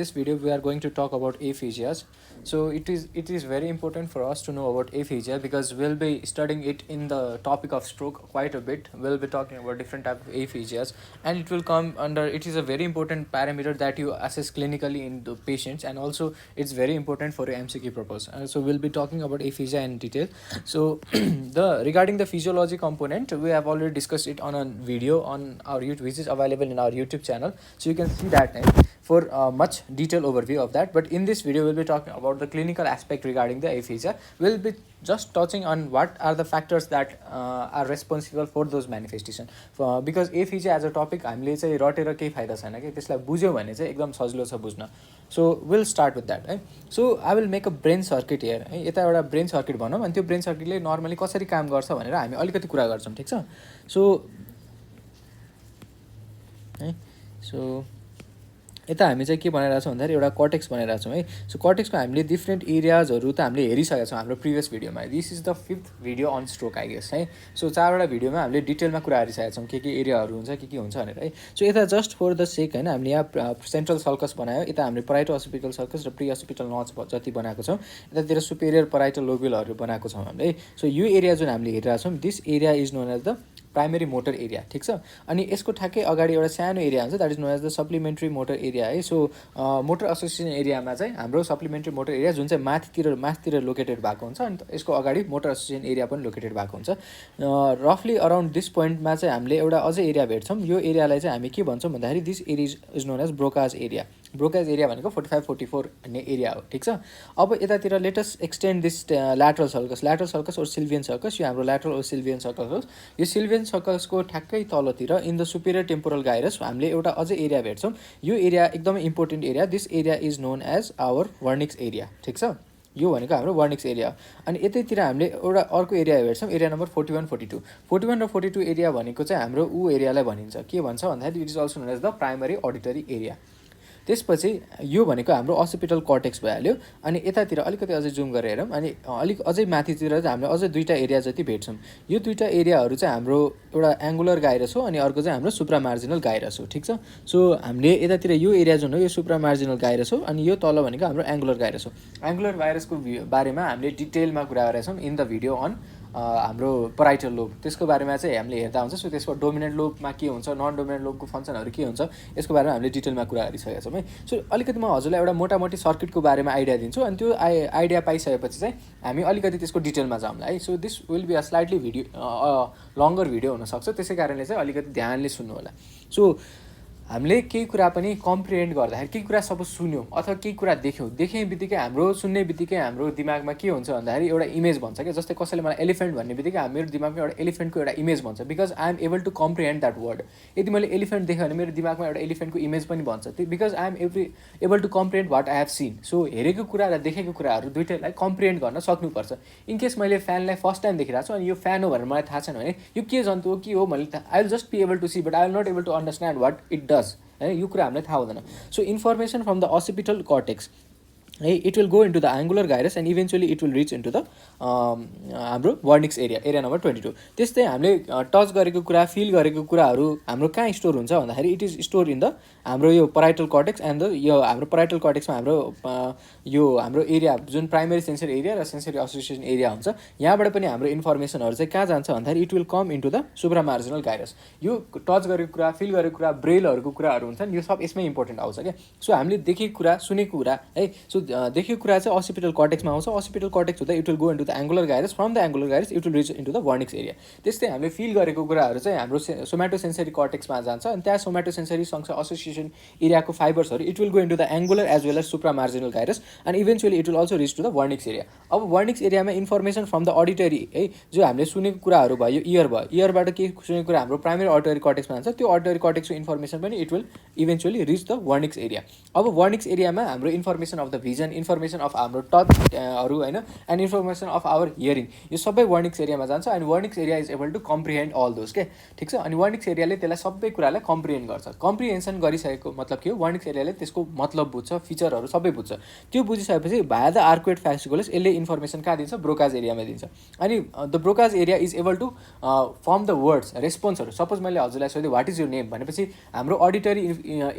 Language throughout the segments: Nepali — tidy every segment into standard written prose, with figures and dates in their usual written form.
this video we are going to talk about aphasias. So it is very important for us to know about aphasia because we'll be studying it in the topic of stroke quite a bit. We'll be talking about different type of aphasias, and it will come under, it is a very important parameter that you assess clinically in the patients, and also it's very important for your MCQ purpose. So we'll be talking about aphasia in detail. So the regarding the physiology component, we have already discussed it on a video on our YouTube, which is available in our YouTube channel, so you can see that for much detailed overview of that. But in this video we'll be talking about the clinical aspect regarding the aphasia. We'll be just touching on what are the factors that are responsible for those manifestation, because aphasia as a topic हामीले चाहिँ रटेर केही फाइदा छैन के, त्यसलाई बुझ्यो भने चाहिँ एकदम सजिलो छ बुझ्न. So will start with that है. So I will make a brain circuit here है. यता एउटा ब्रेन सर्किट भनौँ, अनि त्यो ब्रेन सर्किटले नर्मली कसरी काम गर्छ भनेर हामी अलिकति कुरा गर्छौँ, ठिक छ. सो है, सो यता हामी चाहिँ के बनाइरहेको छौँ भन्दाखेरि एउटा कर्टेक्स बनाइरहेको छौँ है. सो कर्टेक्सको हामीले डिफ्रेन्ट एरियाजहरू त हामीले हेरिसकेका छौँ हाम्रो प्रिभियस भिडियोमा. This is the 5th video on stroke I guess है. सो 4वटा भिडियोमा हामीले डिटेलमा कुरा हेरिसकेका छौँ के एरियाहरू हुन्छ के हुन्छ भनेर है. सो यता जस्ट फर द सेक होइन, हामीले यहाँ सेन्ट्रल सर्कस बनायो, यता हामीले पराइटो हस्पिटल सर्कस र प्री हस्पिटल नच जति बनाएको छौँ, यतातिर सुपेरियर पराइटल लोब्युलहरू बनाएको छौँ हामीले है. सो यो एरिया जुन हामीले हेरिरहेको छौँ, this area is known as the primary motor area, ठिक छ. अनि यसको ठ्याक्कै अगाडि एउटा सानो एरिया हुन्छ, that is known as the supplementary motor area है. सो मोटर एसोसिएसन एरियामा चाहिँ हाम्रो सप्लिमेन्ट्री मोटर एरिया जुन चाहिँ माथितिर लोकेटेड भएको हुन्छ, अनि यसको अगाडि मोटर एसोसिएसन एरिया पनि लोकेटेड भएको हुन्छ. रफली अराउन्ड दिस पोइन्टमा चाहिँ हामीले एउटा अझै एरिया भेट्छौँ. यो एरियालाई चाहिँ हामी के भन्छौँ भन्दाखेरि this area is known as Broca's area. Broca's area भनेको 45-44 भन्ने एरिया हो, ठिक छ. अब यतातिर latest extend this lateral sulcus और सिल्भियन सर्कस. यो हाम्रो ल्याटरल और सिल्भियन सर्कस हो. यो सिल्भियन सर्कसको ठ्याक्कै तलतिर in the superior temporal gyrus हामीले एउटा अझै एरिया भेट्छौँ. यो एरिया एकदमै important area. This area is known as our Wernicke's area, ठिक छ. यो भनेको हाम्रो वर्निक्स एरिया. अनि यतैतिर हामीले एउटा अर्को एरिया भेट्छौँ, एरिया नम्बर 41-42. 41 र 42 एरिया भनेको चाहिँ हाम्रो एरियालाई भनिन्छ, के भन्छ भन्दाखेरि it is also known as the primary auditory area. त्यसपछि यो भनेको हाम्रो असिपिटल कर्टेक्स भइहाल्यो. अनि यतातिर अलिकति अझै जुम गरेर हेरौँ, अनि अलिक अझै माथितिर चाहिँ हामीले अझै दुईवटा एरिया जति भेट्छौँ. यो दुईवटा एरियाहरू चाहिँ हाम्रो एउटा एङ्गुलर गाइरस हो, अनि अर्को चाहिँ हाम्रो सुप्रामार्जिनल गाइरस हो, ठिक छ. सो हामीले यतातिर यो एरिया जुन हो यो सुप्रामार्जिनल गाइरस हो, अनि यो तल भनेको हाम्रो एङ्गुलर गाइरस हो. एङ्गुलर गाइरसको बारेमा हामीले डिटेलमा कुरा गरेका छौँ इन द भिडियो अन हाम्रो पराइटल लोब. त्यसको बारेमा चाहिँ हामीले हेर्दा हुन्छ. सो त्यसको डोमिनेन्ट लोबमा के हुन्छ, नन डोमिनेन्ट लोबको फङ्सनहरू के हुन्छ, यसको बारेमा हामीले डिटेलमा कुरा गरिसकेका छौँ है. सो अलिकति म हजुरलाई एउटा मोटामोटी सर्किटको बारेमा आइडिया दिन्छु, अनि त्यो आइडिया पाइसकेपछि चाहिँ हामी अलिकति त्यसको डिटेलमा जाउँला है. So this will be a slightly longer video हुनसक्छ, त्यसै कारणले चाहिँ अलिकति ध्यानले सुन्नु होला. सो हामीले केही कुरा पनि कम्प्रिहेन्ड गर्दाखेरि, केही कुरा सपोज सुन्यौँ अथवा केही कुरा देख्ने बित्तिकै हाम्रो सुन्ने बित्तिकै हाम्रो दिमागमा के हुन्छ भन्दाखेरि एउटा इमेज भन्छ क्या. जस्तै कसैले मलाई एलिफेन्ट भन्ने बित्तिकै मेरो दिमागमा एउटा एलिफेन्टको एउटा इमेज भन्छ, because I am able to comprehend that word. यदि मैले एलिफेन्ट देखेँ भने मेरो दिमागमा एउटा एलिफेन्टको इमेज पनि भन्छ, because I am able to comprehend what I have seen. So हेरेको कुरा र देखेको कुराहरू दुइटैलाई कम्प्रिहेन्ड गर्न सक्नुपर्छ. इनकेस मैले फ्यानलाई फर्स्ट टाइम देखिरहेको छु अनि यो फ्यान हो भनेर मलाई थाहा छैन भने यो के जन्तु हो के हो मैले I will just be able to see, but I will not able to understand what it does है. यो कुरा हामीलाई थाहा हुँदैन. So information from the occipital cortex है, it will go into the angular gyrus and eventually it will reach into the हाम्रो वर्निक्स एरिया नम्बर 22. त्यस्तै हामीले टच गरेको कुरा, फिल गरेको कुराहरू हाम्रो कहाँ स्टोर हुन्छ भन्दाखेरि it is store in the हाम्रो यो पराइटल कर्टेक्स एन्ड द यो हाम्रो पराइटल कर्टेक्समा हाम्रो एरिया जुन प्राइमेरी सेन्सरी एरिया र सेन्सरी एसोसिएसन एरिया हुन्छ, यहाँबाट पनि हाम्रो इन्फर्मेसनहरू चाहिँ कहाँ जान्छ भन्दाखेरि it will come into the supramarginal gyrus. यो टच गरेको कुरा, फिल गरेको कुरा, ब्रेलहरूको कुराहरू हुन्छ नि, यो सब यसमै इम्पोर्टेन्ट आउँछ क्या. सो हामीले देखेको कुरा, सुनेको कुरा है. सो देखेको कुरा चाहिँ असिपिटल कर्टेक्समा आउँछ. असिपिटल कर्टेक्स हुँदा it will go into the angular gyrus. From the angular gyrus it will reach into the Wernicke's area. त्यस्तै हामीले फिल गरेको कुराहरू चाहिँ हाम्रो सोम्याटो सेन्सरी कर्टेक्समा जान्छ, अनि त्यहाँ सोम्याटो सेन्सरी सँगसँगै एसोसिएसन एरियाको फाइबर्सहरू it will go into the angular as well as supramarginal gyrus, and eventually it will also reach to the Wernicke's area. अब वर्निक्स एरियामा इन्फर्मेसन फ्रम द अडिटरी है, जो हामीले सुनेको कुराहरू भयो, इयर भयो, इयरबाट के सुनेको कुरा हाम्रो प्राइमेरी अडिटरी कर्टेक्समा जान्छ, त्यो अडिटरी कर्टेक्सको इन्फर्मेसन पनि it will eventually reach the Wernicke's area. अब वर्निक्स एरियामा हाम्रो information of the vision vision, information of हाम्रो टचहरू होइन, and information of our hearing, यो सबै वर्निक्स एरियामा जान्छ and Wernicke's area is able to comprehend all those के, ठिक छ। अनि वर्निक्स एरियाले त्यसलाई सबै कुरालाई कम्प्रिहेन्ड गर्छ। कम्प्रिहेन्सन गरिसकेको मतलब के हो, वर्निक्स एरियाले त्यसको मतलब बुझ्छ, फिचरहरू सबै बुझ्छ। त्यो बुझिसकेपछि भाया द आर्कुएट फ्यासिकुलस यसले इन्फर्मेसन कहाँ दिन्छ, ब्रोकाज एरियामा दिन्छ। अनि the Broca's area is able to form the words, रेस्पोन्सहरू। सपोज मैले हजुरलाई सोधेँ वाट इज योर नेम भनेपछि हाम्रो अडिटरी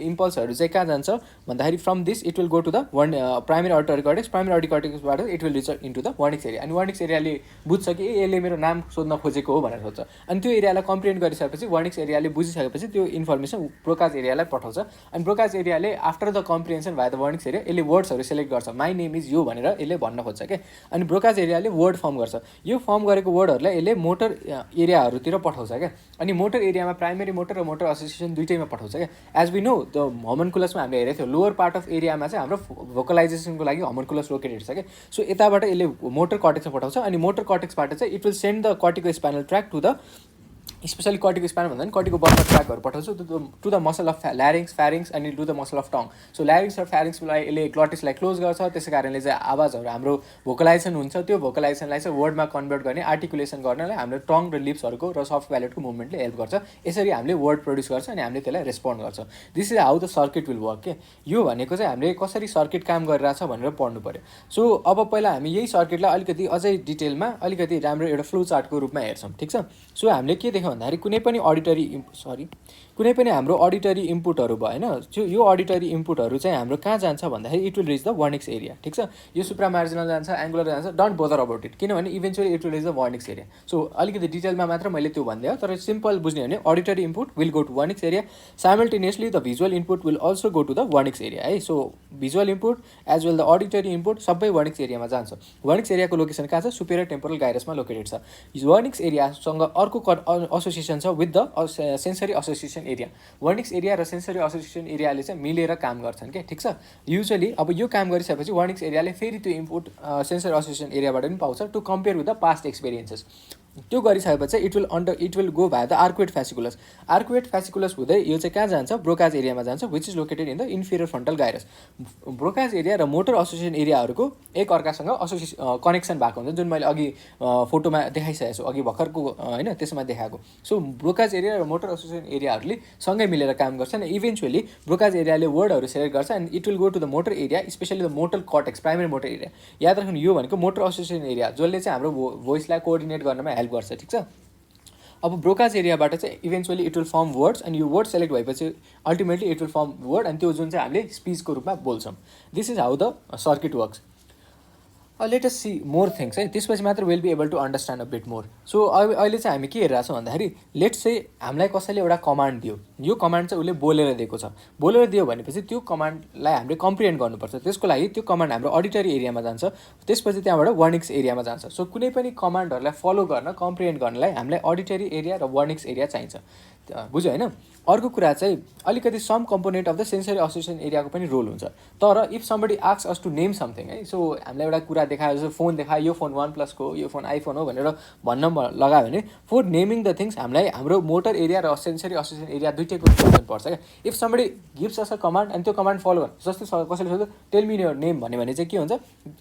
इम्पल्सहरू चाहिँ कहाँ जान्छ भन्दाखेरि from this it will go to the primary auditory cortex, primary auditory कर्टेक्सबाट it will reach into the Wernicke's area. अनि वर्निक्स एरियाले बुझ्छ कि यसले मेरो नाम सोध्न खोजेको हो भनेर सोध्छ। अनि त्यो एरियालाई कम्प्रिहेन्ड गरिसकेपछि वर्निक्स एरियाले बुझिसकेपछि त्यो इन्फर्मेसन ब्रोकाज एरियालाई पठाउँछ। अनि ब्रोकाज एरियाले आफ्टर द कम्प्रिहेन्सन भाइ द वर्निक्स एरिया यसले वर्ड्सहरू सेलेक्ट गर्छ, माई नेम इज यो भनेर यसले भन्न खोज्छ क्या। अनि ब्रोकाज एरियाले वर्ड फर्म गर्छ, यो फर्म गरेको वर्डहरूलाई यसले मोटर एरियाहरूतिर पठाउँछ क्या। अनि मोटर एरियामा प्राइमेरी मोटर र मोटर एसोसिएसन दुइटैमा पठाउँछ क्या। एज वी नो द होमनकुलसमा हामीले हेरेको थियो लोवर पार्ट अफ एरियामा चाहिँ हाम्रो भोकलाइजेसनको लागि होमनकुलस लोकेटेड छ क्या। सो यताबाट यसले मोटर कर्टेक्समा पठाउँछ अनि मोटर कर्टेक्सबाट चाहिँ it will send the cortico spinal tract to the, specially cortico spinal भन्दा पनि कर्टिको बर्बर ट्र्याकहरू पठाउँछ to the muscle of larynx, pharynx अनि to the muscle of tongue. So larynx र फ्यारिङ्सलाई यसले ग्लटिसलाई क्लोज गर्छ, त्यसै कारणले चाहिँ आवाजहरू हाम्रो भोकलाइजेसन हुन्छ, त्यो भोकलाइजेसनलाई चाहिँ वर्डमा कन्भर्ट गर्ने, आर्टिकुलेसन गर्नलाई हाम्रो टङ र लिप्सहरूको र सफ्ट प्यालेटको मुभमेन्टले हेल्प गर्छ। यसरी हामीले वर्ड प्रड्युस गर्छ अनि हामीले त्यसलाई रेस्पोन्ड गर्छ। This is how the circuit will work के। यो भनेको चाहिँ हामीले कसरी सर्किट काम गरिरहेछ भनेर पढ्नु पऱ्यो। सो अब पहिला हामी यही सर्किटलाई अलिकति अझै डिटेलमा अलिकति राम्रो एउटा फ्लो चार्टको रूपमा हेर्छौँ, ठिक छ। सो हामीले के देख्यौँ भन्दाखेरि कुनै पनि हाम्रो अडिटरी इनपुटहरू भयो होइन, यो अडिटरी इनपुटहरू चाहिँ हाम्रो कहाँ जान्छ भन्दाखेरि it will rich the Wernicke's area, ठिक छ। यो सुप्रा मार्जिनल जान्छ, एङ्गुलर जान्छ, डोन्ट बोदर अबाउट इट, किनभने eventually it will rich the Wernicke's area. So अलिकति डिटेलमा मात्र मैले त्यो भनिदिएँ, तर सिम्पल बुझ्ने हो भने auditory input will go to Wernicke's area, simultaneously the visual input will also go to the Wernicke's area है। So visual input as well the auditory input सबै वर्निक्स एरियामा जान्छ। वर्निक्स एरियाको लोकेसन कहाँ छ, सुपेरियर टेम्पोरल गाइरसमा लोकेटेड छ। वर्निक्स एरियासँग अर्को एसोसिएसन छ with the sensory association area. Wernicke's area र सेन्सरी एसोसिएसन एरियाले चाहिँ मिलेर काम गर्छन् क्या, ठिक छ। युजुअली अब यो काम गरिसकेपछि वर्निक्स एरियाले फेरि त्यो इनपुट सेन्सरी एसोसिएसन एरियाबाट पनि पाउँछ to compare with the past experiences. त्यो गरिसकेपछि it will go via the arcuate fasciculus. Arcuate fasciculus हुँदै यो चाहिँ कहाँ जान्छ, ब्रोकाज एरियामा जान्छ, which is located in the inferior frontal gyrus. Broca's area र मोटर एसोसिएसन एरियाहरूको एक अर्कासँग कनेक्सन भएको हुन्छ, जुन मैले अघि फोटोमा देखाइसकेको छु, अघि भर्खरको होइन त्यसमा देखाएको। सो ब्रोकाज एरिया र मोटर एसोसिएसन एरियाहरूले सँगै मिलेर काम गर्छन्। इभेन्चुअली ब्रोकाज एरियाले वर्डहरू सेलेक्ट गर्छ and it will go to the motor area, specially the motor cortex, primary motor area. याद राख्नु यो भनेको मोटर एसोसिएसन एरिया जसले चाहिँ हाम्रो भोइसलाई कोअर्डिनेट गर्नमा हेल्प गर्छ, ठिक छ। अब ब्रोकाज एरियाबाट चाहिँ eventually it will form words अनि यो वर्ड सेलेक्ट भएपछि ultimately it will form word अनि त्यो जुन चाहिँ हामीले स्पिचको रूपमा बोल्छौँ। This is how the circuit works. Let us see more things है, त्यसपछि मात्र will be able to understand a bit more. So अहिले चाहिँ हामी के हेरिरहेको छौँ भन्दाखेरि लेट्स चाहिँ हामीलाई कसैले एउटा कमान्ड दियो, यो कमान्ड चाहिँ उसले बोलेर दिएको छ। बोलेर दियो भनेपछि त्यो कमान्डलाई हामीले कम्प्रिहेन्ड गर्नुपर्छ। त्यसको लागि त्यो कमान्ड हाम्रो अडिटरी एरियामा जान्छ, त्यसपछि त्यहाँबाट वर्निक्स एरियामा जान्छ। सो कुनै पनि कमान्डहरूलाई फलो गर्न, कम्प्रिहेन्ड गर्नलाई हामीलाई अडिटरी एरिया र वर्निक्स एरिया चाहिन्छ, बुझ्यो होइन। अर्को कुरा चाहिँ अलिकति some component of the sensory association एरियाको पनि रोल हुन्छ। तर if somebody asks us to name something है, सो हामीलाई एउटा कुरा देखायो, जस्तो फोन देखायो, यो फोन OnePlus को, यो फोन आइफोन हो भनेर भन्न लगायो भने फोर नेमिङ द थिङ्स हामीलाई हाम्रो मोटर एरिया र सेन्सरी एसोसिएसन एरिया दुइटैको इन्फर्मेसन पर्छ क्या। If somebody gives us a command अनि त्यो कमान्ड फलो गर्छ, जस्तै कसैले सोध्यो टेल मी योर नेम भन्यो भने चाहिँ के हुन्छ,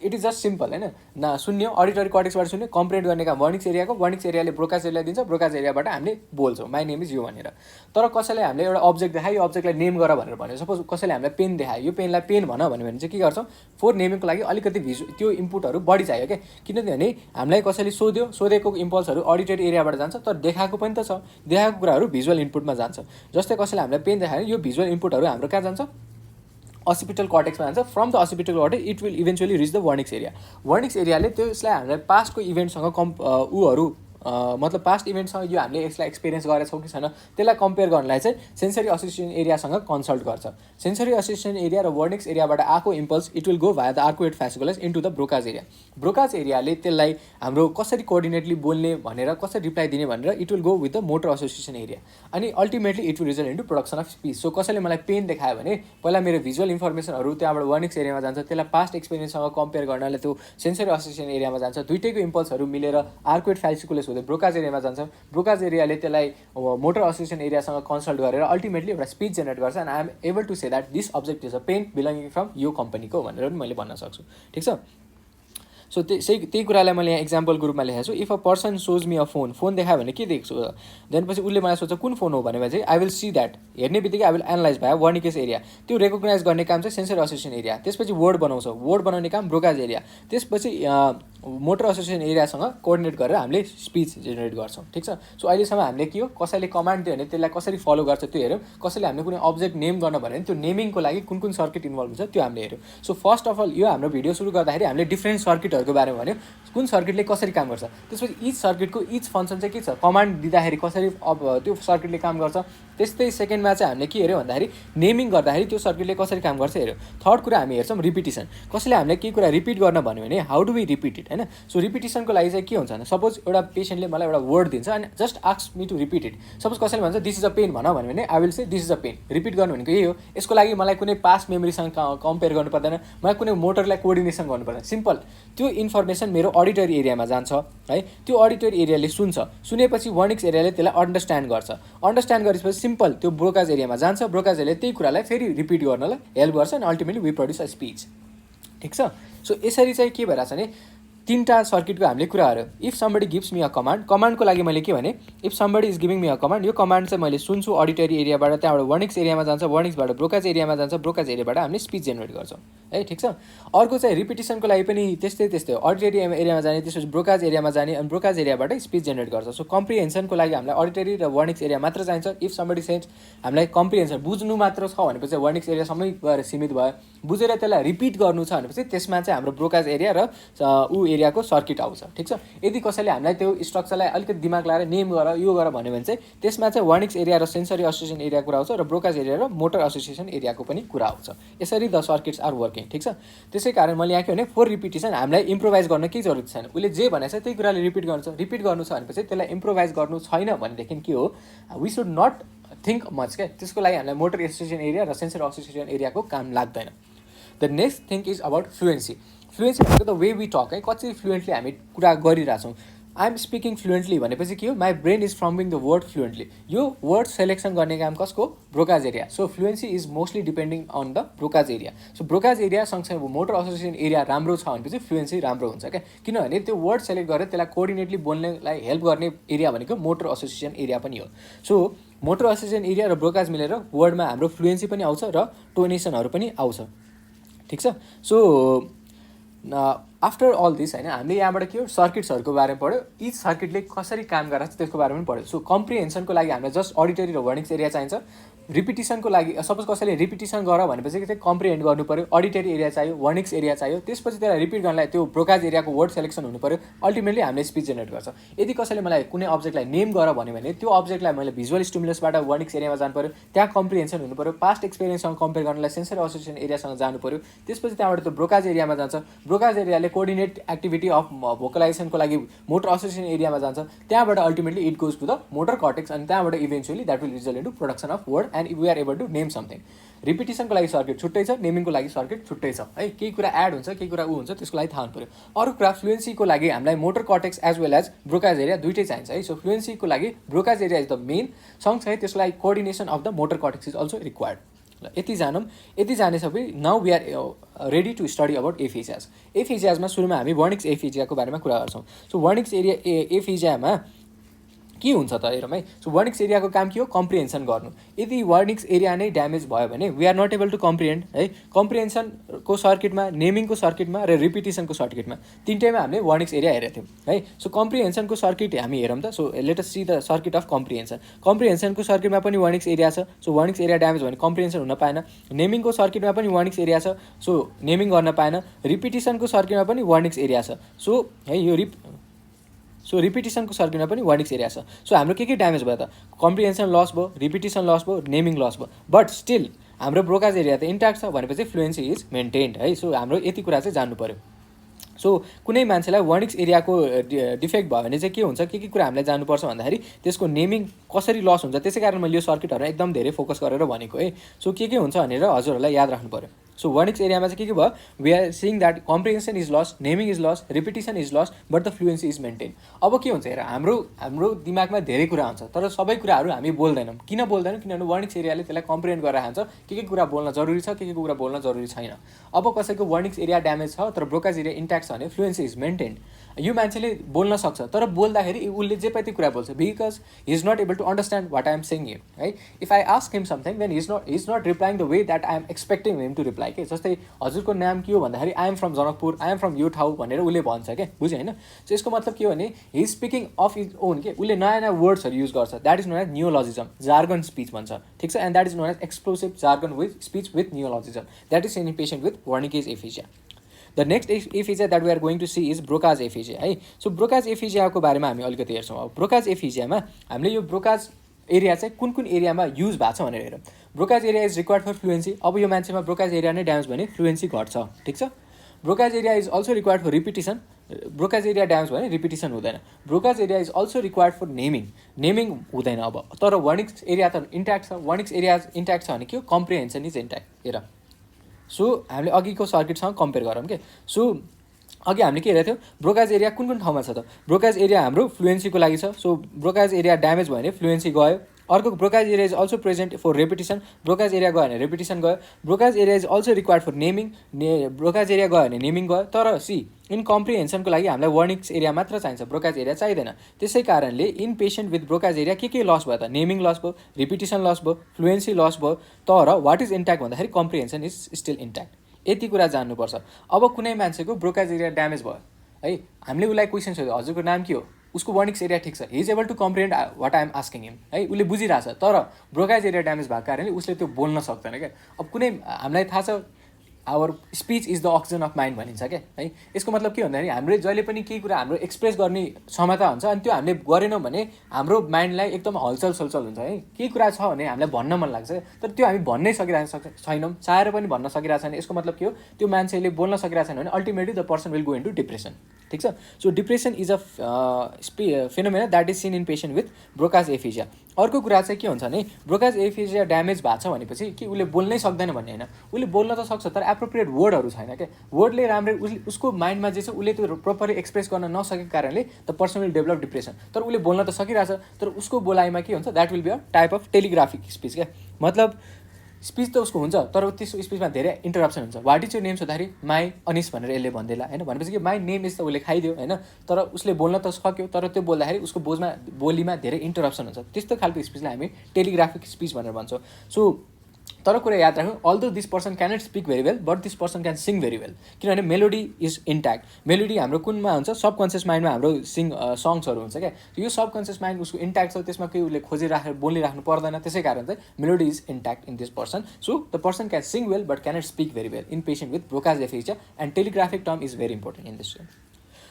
इट इज जस्ट सिम्पल होइन, न सुन्यो अडिटरी कर्टेक्सबाट सुन्यो, कम्प्रिहेन्ड गर्ने काम वर्निक्स एरियाको, वर्निक्स एरियाले ब्रोकाज एरिया दिन्छ, ब्रोकाज एरियाबाट हामीले बोल्छौँ माई नेम इज यो भनेर। तर कसैले हामीले एउटा अब्जेक्ट देखायो, यो अब्जेक्टलाई नेम गर भनेर भन्यो, सपोज कसैले हामीलाई पेन देखायो, यो पेनलाई पेन भन्यो भने चाहिँ के गर्छौँ, फोर नेमिङको लागि अलिकति त्यो इनपुटहरू बढी चाहियो क्या। किनभने हामीलाई कसैले सोधेको इम्पल्सहरू अडिटरी एरियाबाट जान्छ, तर देखाएको पनि त छ, देखाएको कुराहरू भिजुअल इनपुटमा जान्छ। जस्तै कसैले हामीलाई पेन देखायो, यो भिजुअल इनपुटहरू हाम्रो कहाँ जान्छ, असिपिटल कर्टेक्समा जान्छ। From the occipital cortex it will eventually reach the Wernicke's area. Wernicke's एरियाले त्यसलाई हामीलाई पास्टको इभेन्टसँग मतलब पास्ट इभेन्टसँग यो हामीले यसलाई एक्सपिरियन्स गरेका छौँ कि छैन त्यसलाई कम्पेयर गर्नलाई चाहिँ सेन्सरी एसोसिएसन एरियासँग कन्सल्ट गर्छ। सेन्सरी एसोसिएसन एरिया र वर्निक्स एरियाबाट आएको impulse it will go via the arcuate fasciculus into the Broca's area. Broca's एरियाले त्यसलाई हाम्रो कसरी कोअर्डिनेटली बोल्ने भनेर कसरी रिप्लाई दिने भनेर it will go with the motor association area अनि ultimately it will result into production of speech. So कसैले मलाई पेन देखायो भने पहिला मेरो भिजुअल इन्फर्मेसनहरू त्यहाँबाट वर्निक्स एरियामा जान्छ, त्यसलाई पास्ट एक्सपिरियन्ससँग कम्पेयर गर्नलाई त्यो सेन्सरी एसोसिएसन एरियामा जान्छ। दुइटैको इम्पल्सहरू मिलेर आर्कुएट फ्यासिकुलस हुँदै ब्रोकाज एरियामा जान्छ, ब्रोकाज एरियाले त्यसलाई मोटर एसोसिएसन एरियासँग कन्सल्ट गरेर अल्टिमेटली एउटा स्पिच जेनेरेट गर्छ and I am able to say that this object is a pen belonging from यो कम्पनीको भनेर पनि मैले भन्न सक्छु। ठिक छ। सो त्यही कुरालाई मैले यहाँ इक्जाम्पलको रूपमा लेखेको छु। If a person shows me a phone देखायो भने के देख्छु, देन पछि उसले मलाई सोध्छ कुन फोन हो भनेर चाहिँ आई विल सी द्याट, हेर्ने बित्तिकै आई विल एनालाइज भयो वर्निकेस एरिया, त्यो रेकग्नाइज गर्ने काम चाहिँ सेन्सर एसोसिएसन एरिया, त्यसपछि वर्ड बनाउँछ, वर्ड बनाउने काम ब्रोकाज एरिया, त्यसपछि मोटर एसोसिएसन एरियासँग कोअर्डिनेट गरेर हामीले स्पिच जेनेरेट गर्छौँ। ठिक छ। सो अहिलेसम्म हामीले के हो, कसैले कमान्ड दियो भने त्यसलाई कसरी फलो गर्छ त्यो हेऱ्यौँ, कसैले हामीले कुनै अब्जेक्ट नेम गर्न भन्यो भने त्यो नेमिङको लागि कुन कुन सर्किट इन्भल्भ हुन्छ त्यो हामीले हेऱ्यौँ। सो फर्स्ट अफ अल यो हाम्रो भिडियो सुरु गर्दाखेरि हामीले डिफ्रेन्ट सर्किटहरूको बारेमा भन्यो, कुन सर्किटले कसरी काम गर्छ, त्यसपछि इच सर्किटको इच फङ्सन चाहिँ के छ, कमान्ड दिँदाखेरि कसरी त्यो सर्किटले काम गर्छ। त्यस्तै सेकेन्डमा चाहिँ हामीले के हेऱ्यौँ भन्दाखेरि नेमिङ गर्दाखेरि त्यो सर्किटले कसरी काम गर्छ हेऱ्यौँ। थर्ड कुरा हामी हेर्छौँ रिपिटिसन, कसैले हामीले केही कुरा रिपिट गर्न भन्यो भने how do we repeat it, होइन। सो रिपिटिसनको लागि चाहिँ के हुन्छ भने सपोज एउटा पेसेन्टले मलाई एउटा वर्ड दिन्छ and just ask me to repeat it, suppose कसैले भन्छ दिस इज अ पेन भन्यो भने I will say this is a pen, repeat गर्नु भनेको यही हो। यसको लागि मलाई कुनै पास्ट मेमोरीसँग कम्पेयर गर्नु पर्दैन, मलाई कुनै मोटरलाई कोअर्डिनेसन गर्नु पर्दैन, सिम्पल त्यो इन्फर्मेसन मेरो अडिटरी एरियामा जान्छ है, त्यो अडिटरी एरियाले सुन्छ, सुनेपछि वर्निक्स एरियाले त्यसलाई अन्डरस्ट्यान्ड गर्छ, अन्डरस्ट्यान्ड गरेपछि सिम्पल त्यो ब्रोकाज एरियामा जान्छ, ब्रोकाज एरियाले त्यही कुरालाई फेरि रिपिट गर्नलाई हेल्प गर्छ and ultimately we produce a speech. ठिक छ। सो यसरी चाहिँ के भइरहेछ भने तीनटा सर्किटको हामीले कुराहरू, if somebody gives me a command, कमान्डको लागि मैले के भने if somebody is giving me a command, यो कमान्ड चाहिँ मैले सुन्छु अडिटरी एरियाबाट, त्यहाँबाट वर्निक्स एरियामा जान्छ, वर्निक्सबाट ब्रोकाज एरियामा जान्छ, ब्रोकाज एरियाबाट हामीले स्पिच जेनेरेट गर्छौँ है। ठिक छ। अर्को चाहिँ रिपिटिसनको लागि पनि त्यस्तै हो, अडिटरी एरियामा जाने, त्यसपछि ब्रोकाज एरियामा जाने अनि ब्रोकाज एरियाबाटै स्पिच जेनेरेट गर्छ। सो कम्प्रिहेन्सनको लागि हामीलाई अडिटरी र वर्निक्स एरिया मात्र चाहिन्छ। इफ समबडी सेन्स हामीलाई कम्प्रिहेन्सन बुझ्नु मात्र छ भनेपछि वर्निक्स एरियासम्मै गएर सीमित भयो, बुझेर त्यसलाई रिपिट गर्नु छ भनेपछि त्यसमा चाहिँ हाम्रो ब्रोकाज एरिया र ऊ एरियाको सर्किट आउँछ। ठिक छ। यदि कसैले हामीलाई त्यो स्ट्रक्चरलाई अलिकति दिमाग लगाएर नेम गर यो गर भन्यो भने चाहिँ त्यसमा चाहिँ वर्निक्स एरिया र सेन्सरी एसोसिएसन एरिया कुरा आउँछ र ब्रोकाज एरिया र मोटर एसोसिएसन एरियाको पनि कुरा आउँछ। यसरी द सर्किट्स आर वर्किङ। ठिक छ। त्यसै कारण मैले यहाँ के भने फोर रिपिटेसन हामीलाई इम्प्रोभाइज गर्न केही जरुरत छैन, उसले जे भनेको छ त्यही कुराले रिपिट गर्नु छ भनेपछि त्यसलाई इम्प्रोभाइज गर्नु छैन भनेदेखि के हो, we should not think much क्या, त्यसको लागि हामीलाई मोटर एसोसिएसन एरिया र सेन्सर एसोसिएसन एरियाको काम लाग्दैन। The next thing is about fluency. Fluency भनेको द वे वी टक है, कति फ्लुएन्टली हामी कुरा गरिरहेछौँ। आई एम स्पिकिङ फ्लुएन्टली भनेपछि के हो, my brain is forming the word fluently, यो वर्ड सेलेक्सन गर्ने काम कसको, Broca's area. So fluency is mostly depending on the Broca's area. So Broca's area सँगसँगै मोटर एसोसिएसन एरिया राम्रो छ भनेपछि फ्लुएन्सी राम्रो हुन्छ क्या, किनभने त्यो वर्ड सेलेक्ट गरेर त्यसलाई कोअर्डिनेटली बोल्नेलाई हेल्प गर्ने एरिया भनेको मोटर एसोसिएसन एरिया पनि हो। सो मोटर एसोसिएसन एरिया र ब्रोकाज मिलेर वर्डमा हाम्रो फ्लुएन्सी पनि आउँछ र टोनेसनहरू पनि आउँछ। ठिक छ। सो आफ्टर अल दिस होइन, हामीले यहाँबाट के हो सर्किट्सहरूको बारेमा पढ्यो, इच सर्किटले कसरी काम गरेर त्यसको बारेमा पनि पढ्यो। सो कम्प्रिहेन्सनको लागि हामीलाई जस्ट अडिटरी र वर्निक्स एरिया चाहिन्छ। रिपिटिसनको लागि सपोज कसैले रिपिटिसन गर भनेपछि चाहिँ कम्प्रिहेन्ड गर्नु पऱ्यो, अडिटरी एरिया चाहियो, वर्निक्स एरिया चाहियो, त्यसपछि त्यसलाई रिपिट गर्नलाई त्यो ब्रोकाज एरियाको वर्ड सेलेक्सन हुनु पऱ्यो, अल्टिमेटली हामीले स्पिच जेनेरेट गर्छ। यदि कसैले मलाई कुनै अब्जेक्टलाई नेम गर भन्यो भने त्यो अब्जेक्टलाई मैले भिजुअल स्टिमुलसबाट वर्निक्स एरियामा जानु पऱ्यो, त्यहाँ कम्प्रिहेन्सन हुनु पऱ्यो, पास्ट एक्सपिरियन्ससँग कम्पेयर गर्नलाई सेन्सर एसोसिएसन एरियासँग जानु पऱ्यो, त्यसपछि त्यहाँबाट त्यो ब्रोकाज एरियामा जान्छ, ब्रोकाज एरियाले कोअर्डिनेट एक्टिभिटी अफ भोकलाइजेसनको लागि मोटर एसोसिएसन एरियामा जान्छ, त्यहाँबाट ultimately it goes to the motor cortex अनि त्यहाँबाट eventually that will result into production of word and we are able to name something. रिपिटिसनको लागि सर्किट छुट्टै छ, नेमिङको लागि सर्किट छुट्टै छ है, केही कुरा एड हुन्छ केही कुरा हुन्छ त्यसको लागि थाहा हुनु पऱ्यो। अरू कुरा फ्लुएन्सीको लागि हामीलाई motor cortex as well as Broca's area दुइटै चाहिन्छ है। सो फ्लुएन्सीको लागि Broca's area is the main, सँगसँगै त्यसको लागि coordination of the motor cortex is also required. ल यति जानौँ, यति जानेसबै now we are ready to study about aphasias. एफेजियाजमा सुरुमा हामी वर्निक्स एफेजियाको बारेमा कुरा गर्छौँ। सो वर्निक्स एरिया एफेजियामा के हुन्छ त हेरौँ है। सो वर्निक्स एरियाको काम के हो, कम्प्रिहेन्सन गर्नु। यदि वर्निक्स एरिया नै ड्यामेज भयो भने we are not able to comprehend है। कम्प्रिहेन्सनको सर्किटमा, नेमिङको सर्किटमा र रिपिटिसनको सर्किटमा तिनटैमा हामीले वर्निक्स एरिया हेरेको थियौँ है। सो कम्प्रिहेन्सनको सर्किट हामी हेरौँ त। So let us see the circuit of comprehension. कम्प्रिहेन्सनको सर्किटमा पनि वर्निक्स एरिया छ, सो वर्निक्स एरिया ड्यामेज भयो भने कम्प्रिहेन्सन हुन पाएन। नेमिङको सर्किटमा पनि वर्निक्स एरिया छ, सो नेमिङ गर्न पाएन। रिपिटिसनको सर्किटमा पनि वर्निक्स एरिया छ, सो है यो रिपिटिसनको सर्किटमा पनि वर्निक्स एरिया छ। सो हाम्रो के ड्यामेज भयो त, कम्प्रिहेन्सन लस भयो, रिपिटिसन लस भयो, नेमिङ लस भयो, बट स्टिल हाम्रो ब्रोकाज एरिया त इन्ट्याक्ट छ भनेपछि फ्लुएन्सी इज मेन्टेन्ड है। सो हाम्रो यति कुरा चाहिँ जान्नु पऱ्यो। सो कुनै मान्छेलाई वर्निक्स एरियाको डिफेक्ट भयो भने चाहिँ के हुन्छ, के कुरा हामीलाई जानुपर्छ भन्दाखेरि त्यसको नेमिङ कसरी लस हुन्छ। त्यसै कारण मैले यो सर्किटहरू एकदम धेरै फोकस गरेर भनेको है। सो के हुन्छ भनेर हजुरहरूलाई याद राख्नु पऱ्यो। सो वर्निक्स एरियामा चाहिँ के भयो, we are seeing that comprehension is lost, naming is lost, repetition is lost, but the fluency is maintain. अब के हुन्छ हेर, हाम्रो दिमागमा धेरै कुरा हुन्छ तर सबै कुराहरू हामी बोल्दैनौँ। किन बोल्दैनौँ? किनभने वर्निक्स एरियाले त्यसलाई कम्प्रिहेन्ड गरेर खान्छ, के कुरा बोल्न जरुरी छ, के कुरा बोल्न जरुरी छैन। अब कसैको वर्निक्स एरिया ड्यामेज छ तर ब्रोकाज एरिया इन्ट्याक्ट छ भने फ्लुएन्सी इज मेन्टेन। यो मान्छेले बोल्न सक्छ तर बोल्दाखेरि उसले जे पाइते कुरा बोल्छ, because he is not able to understand what I am saying him, है। If I ask him something then he is not replying the way that I am expecting him to reply के। जस्तै हजुरको नाम के हो भन्दाखेरि I am from Janakpur, I am from यो ठाउँ भनेर उसले भन्छ क्या, बुझ्यो होइन। सो यसको मतलब के हो भने he is speaking of his own के, उसले नयाँ नयाँ वर्ड्सहरू युज गर्छ, that is known as neologism, jargon speech भन्छ, ठिक छ। And that is known as explosive jargon with speech with neologism, that is in patient with Wernicke's aphasia. The next aphasia that we are going to see is Broca's aphasia, है। सो ब्रोकाज एफिजियाको बारेमा हामी अलिकति हेर्छौँ। अब ब्रोकाज एफिजियामा हामीले यो ब्रोकाज एरिया चाहिँ कुन कुन एरियामा युज भएको छ भनेर हेरौँ। Broca's area is required for fluency. अब यो मान्छेमा ब्रोकाज एरिया नै ड्यामेज भने फ्लुएन्सी घट्छ, ठिक छ। Broca's area is also required for repetition. Broca's area damage भने रिपिटिसन हुँदैन। Broca's area is also required for naming हुँदैन। अब तर वर्निक्स एरिया त इन्ट्याक्ट छ, वर्निक्स एरिया इन्ट्याक्ट छ भने के हो, कम्प्रिहेन्सन इज इन्ट्याक्ट। हेर, सो हामीले अघिको सर्किटसँग कम्पेयर गरौँ के। सो अघि हामीले के हेरेको थियौँ, ब्रोकाज एरिया कुन कुन ठाउँमा छ त। ब्रोकाज एरिया हाम्रो फ्लुएन्सीको लागि छ, सो ब्रोकाज एरिया ड्यामेज भयो भने फ्लुएन्सी गयो। अर्को Broca's area is also present for repetition, Broca's area गयो भने रेपिटिसन गयो। Broca's area is also required for naming, Broca's area गयो भने नेमिङ गयो। तर सी इन कम्प्रिहेन्सनको लागि हामीलाई वर्निक्स एरिया मात्र चाहिन्छ, ब्रोकाज एरिया चाहिँदैन। त्यसै कारणले in patient with Broca's area के लस भयो त, नेमिङ लस भयो, रिपिटिसन लस भयो, फ्लुएन्सी लस भयो। तर वाट इज इन्ट्याक्ट भन्दाखेरि कम्प्रिहेन्सन इज स्टिल इन्ट्याक्ट। यति कुरा जान्नुपर्छ। अब कुनै मान्छेको ब्रोकाज एरिया ड्यामेज भयो है, हामीले उसलाई क्वेसन सोध्यो हजुरको नाम के हो, उसको वर्निक्स एरिया ठिक छ, he is able to comprehend what I am asking him, है। उसले बुझिरहेछ तर ब्रोकाज एरिया ड्यामेज भएको कारणले उसले त्यो बोल्न सक्दैन क्या। अब कुनै हामीलाई थाहा छ our speech is the oxygen of mind भनिन्छ क्या, है। यसको मतलब के भन्दाखेरि हामीले जहिले पनि केही कुरा हाम्रो एक्सप्रेस गर्ने क्षमता हुन्छ, अनि त्यो हामीले गरेनौँ भने हाम्रो माइन्डलाई एकदम हलचल सलचल हुन्छ, है। केही कुरा छ भने हामीलाई भन्न मन लाग्छ तर त्यो हामी भन्नै सकिरहेको छैनौँ, चाहेर पनि भन्न सकिरहेको छैन। यसको मतलब के हो, त्यो मान्छेले बोल्न सकिरहेको छैन भने ultimately the person will go into depression, ठिक छ। So depression is a phenomena that is seen in patient with Broca's aphasia. अर्को कुरा चाहिँ के हुन्छ भने ब्रोकाज एफिजिया ड्यामेज भएको छ भनेपछि कि उसले बोल्नै सक्दैन भन्ने होइन, उसले बोल्न त सक्छ तर एप्रोप्रिएट वर्डहरू छैन क्या। वर्डले राम्ररी उसको माइन्डमा जे छ उसले त्यो प्रोपरली एक्सप्रेस गर्न नसकेको कारणले the person will develop depression. तर उसले बोल्न त सकिरहेछ तर उसको बोलाइमा के हुन्छ, that will be a type of telegraphic speech क्या। मतलब स्पिच त उसको हुन्छ तर त्यसको स्पिचमा धेरै इन्टरप्सन हुन्छ। वाट इज यो नेम सोद्धाखेरि माई अनिस भनेर यसले भनिदिएला, होइन। भनेपछि कि माई नेम इज त उसले खाइदियो, होइन। तर उसले बोल्न त सक्यो तर त्यो बोल्दाखेरि उसको बोलीमा धेरै इन्टरप्सन हुन्छ। त्यस्तो खालको स्पिचलाई हामी टेलिग्राफिक स्पिच भनेर भन्छौँ। सो तर कुरा याद राख्नु, although this person cannot speak very well but this person can sing very well, किनभने मेलोडी इज इन्ट्याक्ट। मेलोडी हाम्रो कुनमा हुन्छ, सबकन्सियस माइन्डमा हाम्रो सङ्ग्सहरू हुन्छ क्या। यो सबकन्सियस माइन्ड उसको इन्ट्याक्ट छ, त्यसमा केही उसले बोलिराख्नु पर्दैन, त्यसै कारण चाहिँ melody is intact in this person. So the person can sing well but cannot speak very well in patient with Broca's aphasia, and telegraphic term is very important in this.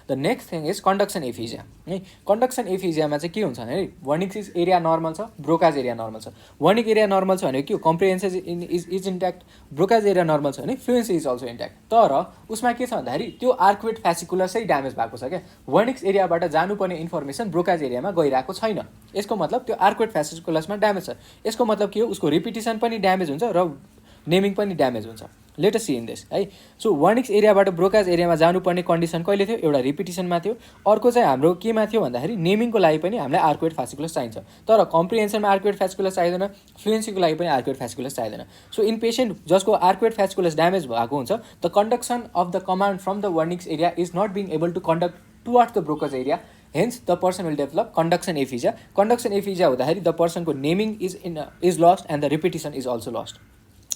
The next thing is conduction aphasia, है। कन्डक्सन एफिजियामा चाहिँ के हुन्छ भने वर्निक्स एरिया नर्मल छ, ब्रोकाज एरिया नर्मल छ। वर्निक एरिया नर्मल छ भने के हो, comprehension is intact. Broca's area normal छ भने फ्लुएन्सी इज अल्सो इन्ट्याक्ट। तर उसमा के छ भन्दाखेरि त्यो आर्कुएट फ्यासिकुलसै ड्यामेज भएको छ क्या। वर्निक्स एरियाबाट जानुपर्ने इन्फर्मेसन ब्रोकाज एरियामा गइरहेको छैन। यसको मतलब त्यो आर्कुएट फ्यासिकुलसमा ड्यामेज छ। यसको मतलब के हो, उसको रिपिटिसन पनि ड्यामेज हुन्छ र नेमिङ पनि ड्यामेज हुन्छ। Let us see in this, है। सो वर्निक्स एरियाबाट ब्रोकाज एरियामा जानुपर्ने कन्डिसन कहिले थियो, एउटा रिपिटिसनमा थियो, अर्को चाहिँ हाम्रो केमा थियो भन्दाखेरि नेमिङको लागि पनि हामीलाई आर्कुएट फ्यासिकुलस चाहिन्छ। तर कम्प्रिहेन्सनमा आर्कुएट फ्यासिकुलस चाहिँदैन, फ्लुएन्सीको लागि पनि आर्कुएट फ्यासिकुलस चाहिँदैन। सो इन पेसेन्ट जसको आर्कुएट फ्यासिकुलस ड्यामेज भएको हुन्छ, the conduction of the command from the Wernicke's area is not being able to conduct towards the Broca's area, hence the person will develop conduction aphasia. Conduction aphasia हुँदाखेरि द पर्सनको naming is lost and the repetition is also lost.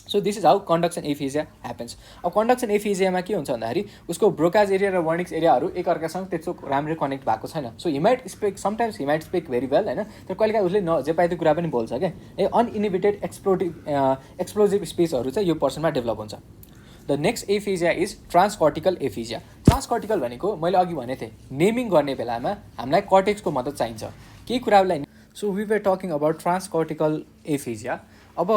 So this is how conduction aphasia happens. अब कन्डक्सन एफिजियामा के हुन्छ भन्दाखेरि उसको ब्रोकाज एरिया र वर्निक्स एरियाहरू एकअर्कासँग त्यस्तो राम्ररी कनेक्ट भएको छैन। So he might speak sometimes he might speak very well, होइन। तर कहिलेकाहीँ उसले जे पाए त्यो कुरा पनि बोल्छ क्या। अनइनिभिटेड एक्सप्लोजिभ स्पिचहरू चाहिँ यो पर्सनमा डेभलप हुन्छ। The next aphasia is transcortical aphasia. Transcortical भनेको मैले अघि भनेको थिएँ, नेमिङ गर्ने बेलामा हामीलाई कर्टेक्सको मद्दत चाहिन्छ केही कुराहरूलाई। So we were talking about transcortical aphasia. अब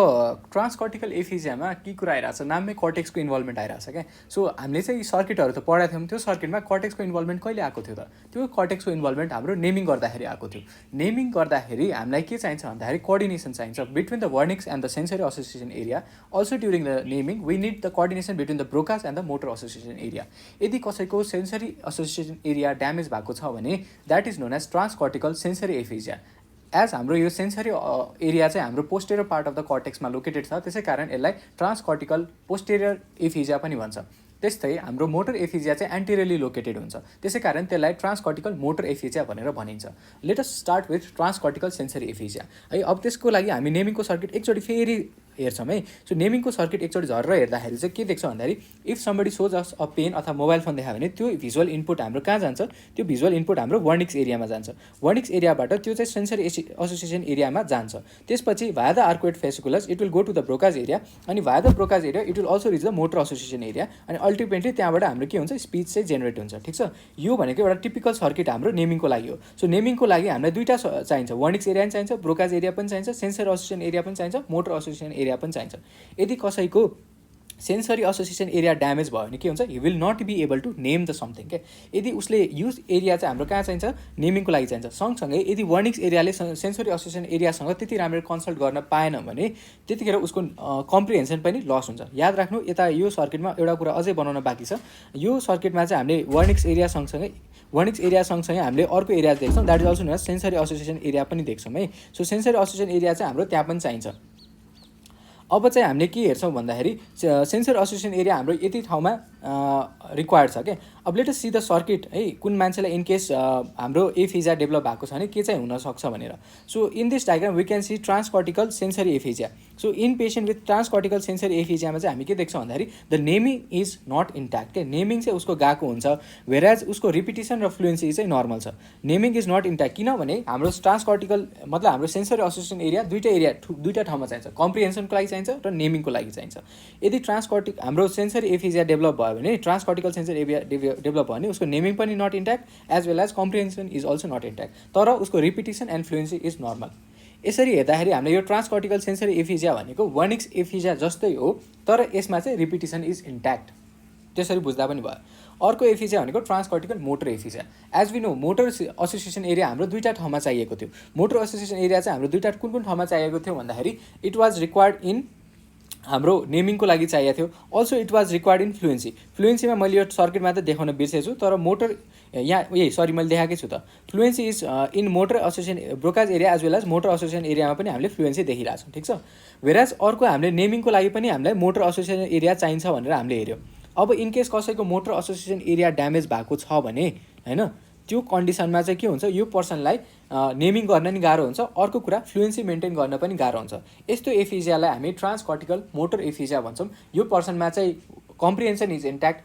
ट्रान्सकर्टिकल एफिजियामा के कुरा आइरहेछ, नाममै कर्टेक्सको इन्भल्भमेन्ट आइरहेछ क्या। सो हामीले चाहिँ सर्किटहरू त पढाएको थियौँ, त्यो सर्किटमा कर्टेक्सको इन्भल्भमेन्ट कहिले आएको थियो त? त्यो कर्टेक्सको इन्भल्भमेन्ट हाम्रो नेमिङ गर्दाखेरि आएको थियो। नेमिङ गर्दाखेरि हामीलाई के चाहिन्छ भन्दाखेरि कोअर्डिनेसन चाहिन्छ between the Wernicke's and the sensory association area. Also during the naming we need the coordination between the Broca's and the motor association area. यदि कसैको सेन्सरी एसोसिएसन एरिया ड्यामेज भएको छ भने that is known as transcortical sensory aphasia. As हाम्रो यो सेन्सरी एरिया चाहिँ हाम्रो पोस्टेरियर पार्ट अफ द कर्टेक्समा लोकेटेड छ, त्यसै कारण यसलाई ट्रान्सकर्टिकल पोस्टेरियर एफिजिया पनि भन्छ। त्यस्तै हाम्रो मोटर एफिजिया चाहिँ एन्टिरियरली लोकेटेड हुन्छ, त्यसै कारण त्यसलाई ट्रान्सकर्टिकल मोटर एफिजिया भनेर भनिन्छ। Let us start with transcortical sensory aphasia है। अब त्यसको लागि हामी नेमिङको सर्किट एकचोटि फेरि हेर्छौँ है। सो नेमिङको सर्किट एकचोटि झरेर हेर्दाखेरि चाहिँ के देख्छ भन्दाखेरि if somebody shows us a pen अथवा मोबाइल फोन देखायो भने त्यो भिजुअल इनपुट हाम्रो कहाँ जान्छ? त्यो भिजुअल इनपुट हाम्रो वर्निक्स एरियामा जान्छ। वर्निक्स एरियाबाट त्यो चाहिँ सेन्सरी एसोसिएसन एरियामा जान्छ। त्यसपछि via the arcuate fasciculus it will go to the Broca's area, अनि via the Broca's area it will also reach the motor association area, अनि अल्टिमेटली त्यहाँबाट हाम्रो के हुन्छ? स्पिच चाहिँ जेनेरेट हुन्छ। ठिक छ, यो भनेको एउटा टिपिकल सर्किट हाम्रो नेमिङको लागि हो। सो नेमिङको लागि हामीलाई दुईवटा चाहिन्छ, वर्निक्स एरिया पनि चाहिन्छ, ब्रोकाज एरिया पनि चाहिन्छ, सेन्सरी एसोसिएसन एरिया पनि चाहिन्छ, मोटर एसोसिएसन एरिया पनि चाहिन्छ। यदि कसैको सेन्सरी एसोसिएसन एरिया ड्यामेज भयो भने के हुन्छ? He will not be able to name the something क्या। यदि उसले युज एरिया चाहिँ हाम्रो कहाँ चाहिन्छ? नेमिङको लागि चाहिन्छ। सँगसँगै यदि वर्निक्स एरियाले सेन्सरी एसोसिएसन एरियासँग त्यति राम्ररी कन्सल्ट गर्न पाएन भने त्यतिखेर उसको कम्प्रिहेन्सन पनि लस हुन्छ। याद राख्नु, यता यो सर्किटमा एउटा कुरा अझै बनाउन बाँकी छ। यो सर्किटमा चाहिँ हामीले वर्निक्स एरिया सँगसँगै हामीले अर्को एरिया देख्छौँ, that is also known as sensory association area पनि देख्छौँ है। सो सेन्सरी एसोसिएसन एरिया चाहिँ हाम्रो त्यहाँ पनि चाहिन्छ। अब चाहिँ हामीले के हेर्छौँ भन्दाखेरि सेन्सर एसोसिएसन एरिया हाम्रो यति ठाउँमा रिक्वायर्ड छ क्या। अब late us see the circuit है, कुन मान्छेलाई इनकेस हाम्रो एफिजिया डेभलप भएको छ भने के चाहिँ हुनसक्छ भनेर। So in this diagram we can see transcortical sensory aphasia. So in patient with transcortical sensory एफिजियामा चाहिँ हामी के देख्छौँ भन्दाखेरि the naming is not intact क्या। नेमिङ चाहिँ उसको गएको हुन्छ, वेराज उसको रिपिटेसन र फ्लुएन्सी चाहिँ नर्मल छ। नेमिङ इज नट इन्ट्याक्ट किनभने हाम्रो ट्रान्सकर्टिकल मतलब हाम्रो सेन्सरी एसोसिएसन एरिया दुईवटा ठाउँमा चाहिन्छ, कम्प्रिहेन्सनको लागि चाहिन्छ र नेमिङको लागि चाहिन्छ। यदि हाम्रो सेन्सरी एफिजिया डेभलप भयो भने, ट्रान्सकर्टिकल सेन्सरी एरिया डेभलप भयो भने उसको नेमिङ पनि not intact as well as comprehension is also not intact, तर उसको repetition and fluency is normal. यसरी हेर्दाखेरि हामीले यो ट्रान्सकर्टिकल सेन्सरी एफिजिया भनेको वर्निक्स एफिजिया जस्तै हो, तर यसमा चाहिँ रिपिटेसन इज इन्ट्याक्ट, त्यसरी बुझ्दा पनि भयो। अर्को एफिजिया भनेको transcortical motor aphasia. As we know motor association area हाम्रो दुईवटा ठाउँमा चाहिएको थियो। मोटर एसोसिएसन एरिया चाहिँ हाम्रो दुईवटा कुन ठाउँमा चाहिएको थियो भन्दाखेरि इट वाज रिक्वायर्ड इन हाम्रो नेमिङको लागि चाहिएको थियो, also it was required in fluency. फ्लुएन्सीमा मैले यो सर्किटमा त देखाउन बिर्सेछु, तर मोटर मैले देखाएकै छु त। Fluency is in motor association Broca's area as well as motor association एरियामा पनि हामीले फ्लुएन्सी देखिरहेको छौँ। ठिक छ, वेराज अर्को हामीले नेमिङको लागि पनि हामीलाई मोटर एसोसिएसन एरिया चाहिन्छ भनेर हामीले हेऱ्यौँ। अब इनकेस कसैको मोटर एसोसिएसन एरिया ड्यामेज भएको छ भने होइन, त्यो कन्डिसनमा चाहिँ के हुन्छ? यो पर्सनलाई नेमिङ गर्न नि गाह्रो हुन्छ, अर्को कुरा फ्लुएन्सी मेन्टेन गर्न पनि गाह्रो हुन्छ। यस्तो एफिजियालाई हामी ट्रान्सकर्टिकल मोटर एफिजिया भन्छौँ। यो पर्सनमा चाहिँ कम्प्रिहेन्सन इज इन्ट्याक्ट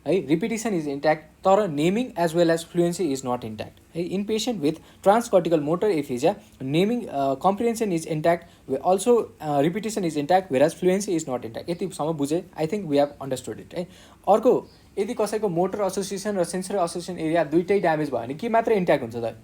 है, रिपिटेसन इज इन्ट्याक्ट, तर naming as well as fluency is not intact है। In patient with transcortical motor aphasia naming comprehension is intact, also repetition is intact, whereas fluency is not intact. यतिसम्म बुझेँ, I think we have understood it है। अर्को, यदि कसैको मोटर एसोसिएसन र सेन्सरी एसोसिएसन एरिया दुइटै ड्यामेज भयो भने के मात्रै इन्ट्याक्ट हुन्छ त?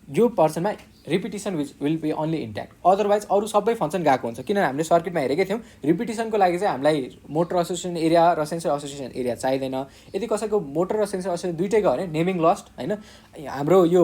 यो पर्सनमा repetition will be only intact, otherwise अरू सबै फङ्सन गएको हुन्छ। किनभने हामीले सर्किटमा हेरेकै थियौँ, रिपिटेसनको लागि चाहिँ हामीलाई मोटर एसोसिएसन एरिया र सेन्सरी एसोसिएसन एरिया चाहिँदैन। यदि कसैको मोटर र सेन्सरी एसोसिएसन दुइटै गयो भने नेमिङ लस्ट होइन, हाम्रो यो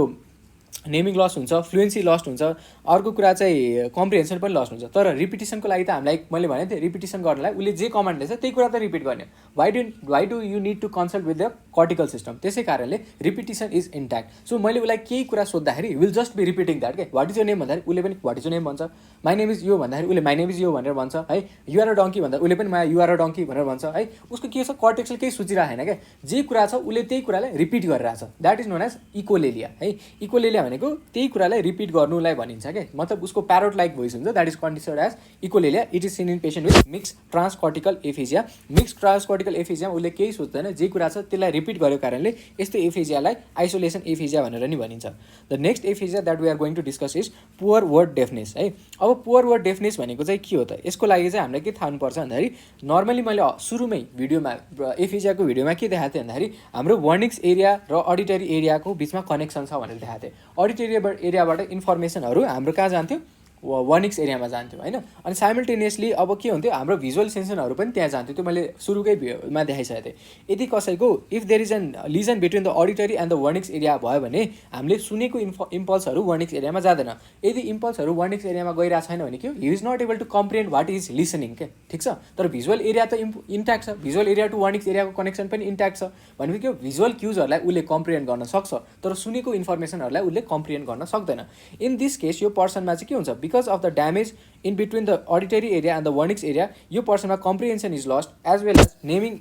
नेमिङ लस हुन्छ, फ्लुएन्सी लस्ट हुन्छ, अर्को कुरा चाहिँ कम्प्रिहेन्सन पनि लस्ट हुन्छ। तर रिपिटेसनको लागि त हामीलाई मैले भने थिएँ, रिपिटेसन गर्नलाई उसले जे कमान्ड दिएछ त्यही कुरा त रिपिट गर्ने। Why do you need to consult with the cortical system, त्यसै कारणले रिपिटेसन इज इन्ट्याक्ट। सो मैले उसलाई केही कुरा सोद्धाखेरि will just be repeating that के, वाट इज योर नेम भन्दाखेरि उसले पनि वाट इज योर नेम भन्छ, माई नेम इज यो भन्दाखेरि उसले माई नेम इज यो भनेर भन्छ है, युआर अ डङ्की भन्दा उसले पनि युआर अ डङ्की भनेर भन्छ है। उसको के छ, कर्टेक्सले केही सोचिरहेको छैन क्या, जे कुरा छ उसले त्यही कुरालाई रिपिट गरिरहेछ, that is known as echolalia है। इकोलेलिया भनेको त्यही कुरालाई रिपिट गर्नुलाई भनिन्छ क्या, मतलब उसको प्यारोट लाइक भोइस हुन्छ, that is considered as echolalia. It is seen in patient with mix transcortical aphasia. Mix transcortical aphasia उसले केही सोच्दैन, जे कुरा छ त्यसलाई रिपिट गरेको कारणले यस्तो एफिजियालाई आइसोलेसन एफिजिया भनेर नि भनिन्छ। The next aphasia that we are going to discuss is pure word deafness है। अब पुवर वर्ड डेफनेस भनेको चाहिँ के हो त? यसको लागि चाहिँ हामीलाई के थाहा हुनुपर्छ भन्दाखेरि, नर्मली मैले सुरुमै भिडियोमा एफिजियाको भिडियोमा के देखाएको थिएँ भन्दाखेरि हाम्रो वर्निक्स एरिया र अडिटरी एरियाको बिचमा कनेक्सन छ भनेर देखाएको थिएँ। अडिटरी एरियाबाट इन्फर्मेसनहरू हाम्रो कहाँ जान्थ्यो? वर्निक्स एरियामा जान्थ्यो होइन। अनि साइमल्टेनियसली अब के हुन्थ्यो, हाम्रो भिजुअल सेन्सनहरू पनि त्यहाँ जान्थ्यो। त्यो मैले सुरुकै भिडियोमा देखाइसकेको थिएँ। यदि कसैको if there is an lesion between the auditory and the Wernicke's area भयो भने हामीले सुनेको इम्पल्सहरू वर्निक्स एरियामा जाँदैन। यदि इम्पल्सहरू वर्निक्स एरियामा गइरहेको छैन भने के हो, he is not able to comprehend what is listening के, ठिक छ। तर भिजुअल एरिया त इन्ट्याक्ट छ, भिजुअल एरिया टु वर्निक्स एरियाको कनेक्सन पनि इन्ट्याक्ट छ। भनेपछि के हो, भिजुअल क्युजहरूलाई उसले कम्प्रिहेन्ड गर्न सक्छ तर सुनेको इन्फर्मेसनहरूलाई उसले कम्प्रिहेन्ड गर्न सक्दैन। इन दिस केस यो पर्सनमा चाहिँ के हुन्छ, because of the damage in between the auditory area and the Wernicke's area यो पर्सनमा comprehension is lost as well as naming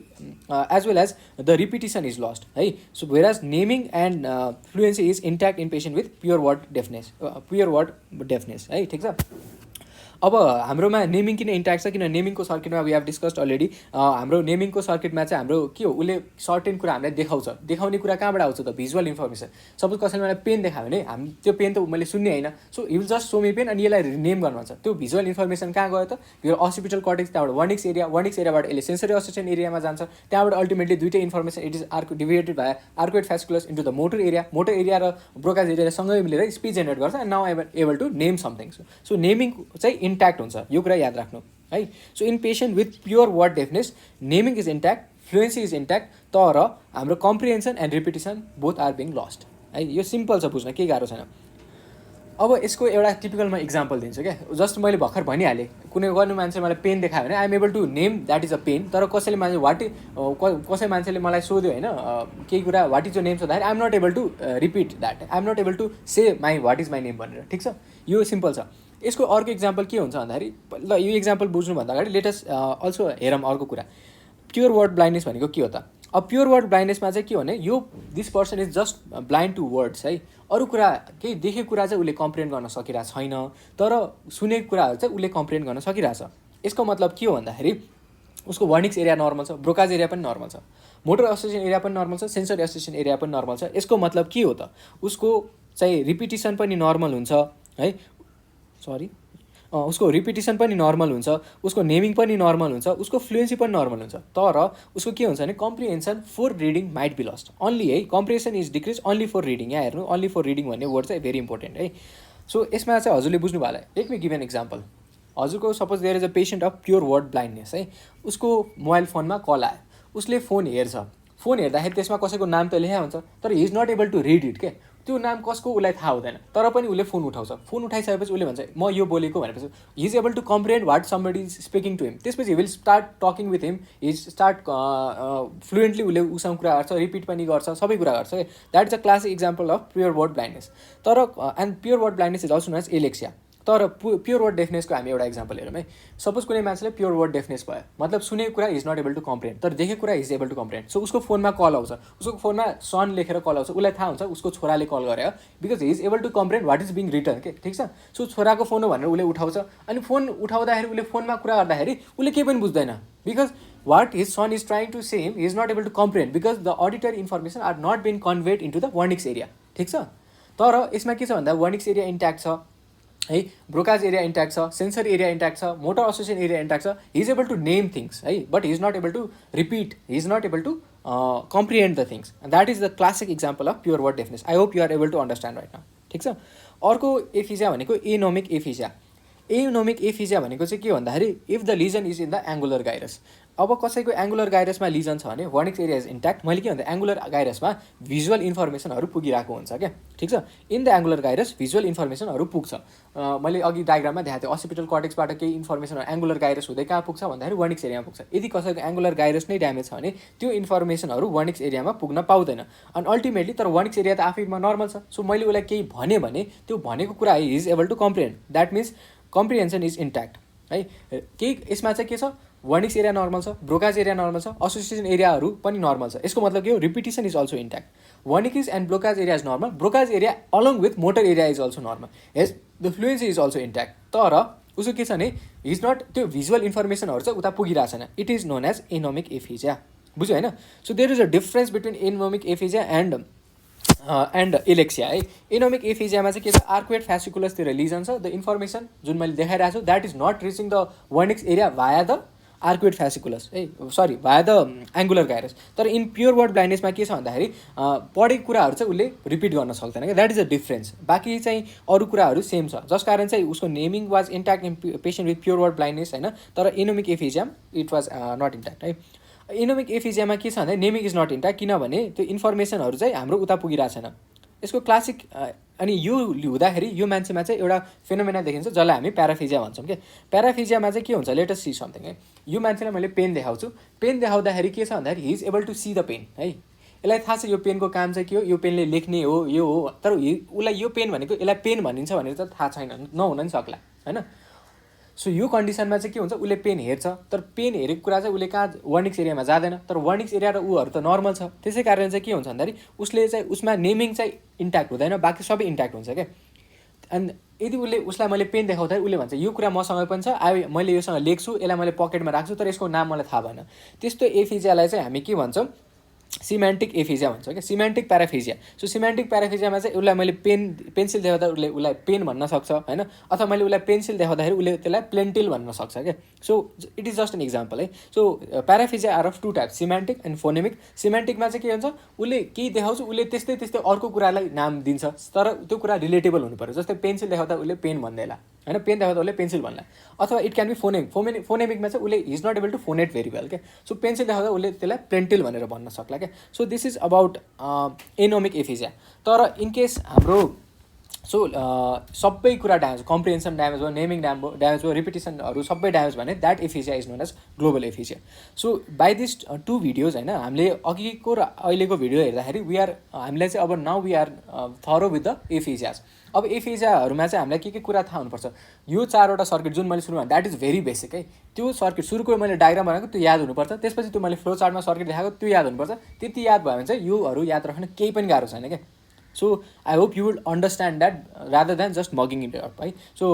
as well as the repetition is lost है। So whereas naming and fluency is intact in patient with pure word deafness है, ठिक छ। अब हाम्रोमा नेमिङ किन इन्ट्याक्ट छ, किन नेमिङको सर्किटमा वी हेभ डिस्कस्ड अलरेडी। हाम्रो नेमिङको सर्किटमा चाहिँ हाम्रो के हो, उसले सर्टेन कुरा हामीलाई देखाउने कुरा कहाँबाट आउँछ त, भिजुअल इन्फर्मेसन। सपोज कसैले मलाई पेन देखायो भने त्यो पेन त मैले सुन्ने होइन, so he will just show me pen अनि यसलाई नेम गर्नु भन्छ। त्यो भिजुअल इन्फर्मेसन कहाँ गयो त, यो असिपिटल कर्टेक्स, त्यहाँबाट वर्निक्स एरियाबाट यसले सेन्सरी एसोसिएसन एरियामा जान्छ। त्यहाँबाट अल्टिमेटली दुइटै information it is divided by arcuate fasciculus into the motor area र ब्रोकाज एरिया सँगै मिलेर स्पिच जेनेरेट गर्छ and now able to name something. So naming चाहिँ इन्ट्याक्ट हुन्छ, यो कुरा याद राख्नु है। So in patient with pure word deafness naming is intact, fluency is intact, तर हाम्रो comprehension and repetition both are being lost है। यो सिम्पल छ बुझ्न, केही गाह्रो छैन। अब यसको एउटा टिपिकल म इक्जाम्पल दिन्छु क्या। जस्ट मैले भर्खर भनिहालेँ, कुनै गर्नु मान्छे मलाई पेन देखायो भने I am able to name that is a pen. तर कसै मान्छेले मलाई सोध्यो होइन केही कुरा वाट इज यो नेम सोद्धाखेरि I am not able to repeat that, I am not able to say what is my name भनेर, ठिक छ। यो सिम्पल छ। यसको अर्को इक्जाम्पल के हुन्छ भन्दाखेरि, ल यो इक्जाम्पल बुझ्नुभन्दा अगाडि लेटेस्ट अल्सो हेरौँ अर्को कुरा। प्योर वर्ड ब्लाइन्डनेस भनेको के हो त। अब प्योर वर्ड ब्लाइन्डनेसमा चाहिँ के हो भने यो this person is just blind to words है। अरू कुरा केही देखेको कुरा चाहिँ उसले कम्प्रिहेन्ड गर्न सकिरहेको छैन, तर सुनेको कुराहरू चाहिँ उसले कम्प्रिहेन्ड गर्न सकिरहेछ। यसको मतलब के हो भन्दाखेरि उसको वर्निक्स एरिया नर्मल छ, ब्रोकाज एरिया पनि नर्मल छ, मोटर एसोसिएसन एरिया पनि नर्मल छ, सेन्सरी एसोसिएसन एरिया पनि नर्मल छ। यसको मतलब के हो त, उसको चाहिँ रिपिटिसन पनि नर्मल हुन्छ है, उसको रिपिटिसन पनि नर्मल हुन्छ, उसको नेमिङ पनि नर्मल हुन्छ, उसको फ्लुएन्सी पनि नर्मल हुन्छ। तर उसको के हुन्छ भने comprehension for reading might be lost only है। Comprehension is decrease only for reading. यहाँ हेर्नु, ओन्ली फर रिडिङ भन्ने वर्ड चाहिँ भेरी इम्पोर्टेन्ट है। सो यसमा चाहिँ हजुरले बुझ्नु भयो होला। Let me give an example. हजुरको suppose there is a patient of pure word blindness है। उसको मोबाइल फोनमा कल आयो, उसले फोन हेर्छ, फोन हेर्दाखेरि त्यसमा कसैको नाम त लेखा हुन्छ तर he is not able to read it के। त्यो नाम कसको उसलाई थाहा हुँदैन, तर पनि उसले फोन उठाउँछ। फोन उठाइसकेपछि उसले भन्छ म यो बोलेको भनेपछि he is able to comprehend what somebody is speaking to him. त्यसपछि he will start talking with him, he start fluently उसले उसँग कुरा गर्छ, रिपिट पनि गर्छ, सबै कुरा गर्छ। That is a classic example of pure word blindness. तर and pure word blindness is also known as alexia. तर प्योर वर्ड डेफनेसको हामी एउटा इक्जाम्पल हेरौँ है। सपोज कुनै मान्छेले प्योर वर्ड डेफनेस भयो, मतलब सुनेको कुरा is not able to comprehend, तर देखेको कुरा is able to comprehend. So उसको फोनमा कल आउँछ, उसको फोनमा सन लेखेर कल आउँछ, उसलाई थाहा हुन्छ उसको छोराले कल गरे because he is able to comprehend what is being written के, ठिक छ। सो छोराको फोन हो भनेर उसले उठाउँछ, अनि फोन उठाउँदाखेरि उसले फोनमा कुरा गर्दाखेरि उसले केही पनि बुझ्दैन because what his son is trying to say him he is not able to comprehend because the auditory information are not been conveyed into the Wernicke's area, ठिक छ। तर यसमा के छ भन्दा वर्निक्स एरिया इन्ट्याक्ट छ है, ब्रोकाज एरिया इन्ट्याक्ट छ, सेन्सरी एरिया इन्ट्याक्ट छ, मोटर एसोसिएसन एरिया इन्ट्याक्ट छ। He is able to name things है, but he is not able to repeat, he is not able to comprehend the things. That is the classic example of pure word deafness. I hope you are able to understand right now, ठिक छ। अर्को एफिजिया भनेको एनोमिक एफिजिया। एनोमिक एफिजिया भनेको चाहिँ के भन्दाखेरि if the लिजन is in the angular gyrus. अब कसैको एङ्गुलर गाइरसमा लिजन छ भने वर्निक्स एरिया इज इन्ट्याक्ट। मैले के भन्दा एङ्गुलर गाइरसमा भिजुअल इन्फर्मेसनहरू पुगिरहेको हुन्छ क्या, ठिक छ। In the angular gyrus visual इन्फर्मेसनहरू पुग्छ। मैले अघि डायग्राममा देखाएको थिएँ असिपिटल कर्टेक्सबाट केही इन्फर्मेसनहरू एङ्गुलर गाइरस हुँदै कहाँ पुग्छ भन्दाखेरि वर्निक्स एरियामा पुग्छ। यदि कसैको एङ्गुलर गाइरस नै ड्यामेज छ भने त्यो इन्फर्मेसनहरू वर्निक्स एरियामा पुग्न पाउँदैन। अनि अल्टिमेटली तर वर्निक्स एरिया त आफैमा नर्मल छ। सो मैले उसलाई केही भने त्यो भनेको कुरा he is able to comprehend, that means comprehension is intact है। केही यसमा चाहिँ के छ, वर्निक्स एरिया नर्मल छ, ब्रोकाज एरिया नर्मल छ, एसोसिएसन एरियाहरू पनि नर्मल छ। यसको मतलब के हो, repetition is also intact. Wernicke's and Broca's area is normal, Broca's area along with motor area is also normal, hence the fluency is also intact. तर उसको के छ भने इज नट, त्यो भिजुअल इन्फर्मेसनहरू चाहिँ उता पुगिरहेको छैन। It is known as anomic aphasia, बुझ्यो होइन। So there is a difference between anomic aphasia and alexia है। एनोमिक एफिजियामा चाहिँ के छ, आर्कुएट फ्यासिकुलसतिर लिजन छ, द इन्फर्मेसन जुन मैले देखाइरहेको छु that is not reaching the Wernicke's area via the arcuate fasciculus है, sorry via the angular gyrus. तर इन प्योर वर्ड ब्लाइन्डनेसमा के छ भन्दाखेरि पढेको कुराहरू चाहिँ उसले रिपिट गर्न सक्दैन क्या, द्याट इज अ डिफरेन्स। बाँकी चाहिँ अरू कुराहरू सेम छ, जस कारण चाहिँ उसको naming was intact in patient with pure word blindness होइन, तर anomic aphasia it was not intact है। एनोमिक एफिजियामा के छ भन्दा नेमिङ इज नट इन्ट्याक्ट, किनभने त्यो इन्फर्मेसनहरू चाहिँ हाम्रो उता पुगिरहेको छैन। यसको क्लासिक अनि यो हुँदाखेरि यो मान्छेमा चाहिँ एउटा फेनोमेना देखिन्छ जसलाई हामी प्याराफिजिया भन्छौँ क्या। प्याराफिजियामा चाहिँ के हुन्छ, लेटेस्ट सी समथिङ है। यो मान्छेलाई मैले पेन देखाउँछु, पेन देखाउँदाखेरि के छ भन्दाखेरि he is able to see the pen है। यसलाई थाहा छ यो पेनको काम चाहिँ के हो, यो पेनले लेख्ने हो, यो हो, तर उसलाई यो पेन भनेको यसलाई पेन भनिन्छ भनेर चाहिँ थाहा छैन, नहुन नि सक्ला होइन। सो यो कन्डिसनमा चाहिँ के हुन्छ, उसले पेन हेर्छ, तर पेन हेरेको कुरा चाहिँ उसले कहाँ वर्निक्स एरियामा जाँदैन, तर वर्निक्स एरिया र ऊहरू त नर्मल छ। त्यसै कारण चाहिँ के हुन्छ भन्दाखेरि उसले चाहिँ उसमा नेमिङ चाहिँ इन्ट्याक्ट हुँदैन, बाँकी सबै इन्ट्याक्ट हुन्छ क्या। एन्ड यदि उसलाई मैले पेन देखाउँदाखेरि उसले भन्छ यो कुरा मसँग पनि छ, मैले योसँग लेख्छु, यसलाई मैले पकेटमा राख्छु, तर यसको नाम मलाई थाहा भएन। त्यस्तो एफिजियालाई चाहिँ हामी के भन्छौँ, सिमेन्टिक एफिजिया भन्छ क्या, सिमेन्टिक प्याराफिजिया। सो सिमेन्टिक प्याराफिजियामा चाहिँ उसलाई मैले पेन्सिल देखाउँदा उसलाई पेन भन्न सक्छ होइन, अथवा मैले उसलाई पेन्सिल देखाउँदाखेरि उसले त्यसलाई प्लेन्टिल भन्न सक्छ क्या। So it is just an example है। So paraphasia are of two type, semantic and phonemic. सिमेन्टिकमा चाहिँ के हुन्छ, उसले केही देखाउँछ, उसले त्यस्तै त्यस्तै अर्को कुरालाई नाम दिन्छ, तर त्यो कुरा रिलेटेबल हुनु पऱ्यो। जस्तै पेन्सिल देखाउँदा उसले पेन भन्दैला होइन, पेन देखाउँदा उसले पेन्सिल भन्ला, अथवा इट क्यान बी फोनेमिकमा चाहिँ उसले is not able to phonate very well क्या। सो पेन्सिल देखाउँदा उसले त्यसलाई प्लेन्टिल भनेर भन्न सक्ला क्या। So this is about anomic aphasia. तर इनकेस हाम्रो सबै कुरा ड्यामेज, कम्प्रिहेन्सन ड्यामेज भयो, नेमिङ ड्यामेज भयो, रिपिटेसनहरू सबै ड्यामेज भने that aphasia is known as global aphasia. So by this 2 videos होइन, हामीले अघिको र अहिलेको भिडियो हेर्दाखेरि हामीलाई चाहिँ अब now we are through with the aphasias. अब एफिजियाहरूमा चाहिँ हामीलाई के कुरा थाहा हुनुपर्छ। यो 4वटा सर्किट जुन मैले सुरुमा द्याट इज भेरी बेसिक है। त्यो सर्किट सुरुको मैले डायग्राम बनाएको त्यो याद हुनुपर्छ, त्यसपछि त्यो मैले फ्लो चार्टमा सर्किट देखाएको त्यो याद हुनुपर्छ। त्यति याद भयो भने चाहिँ योहरू याद राख्न केही पनि गाह्रो छैन क्या। So I hope you will understand that rather than just मगिङ it up है। सो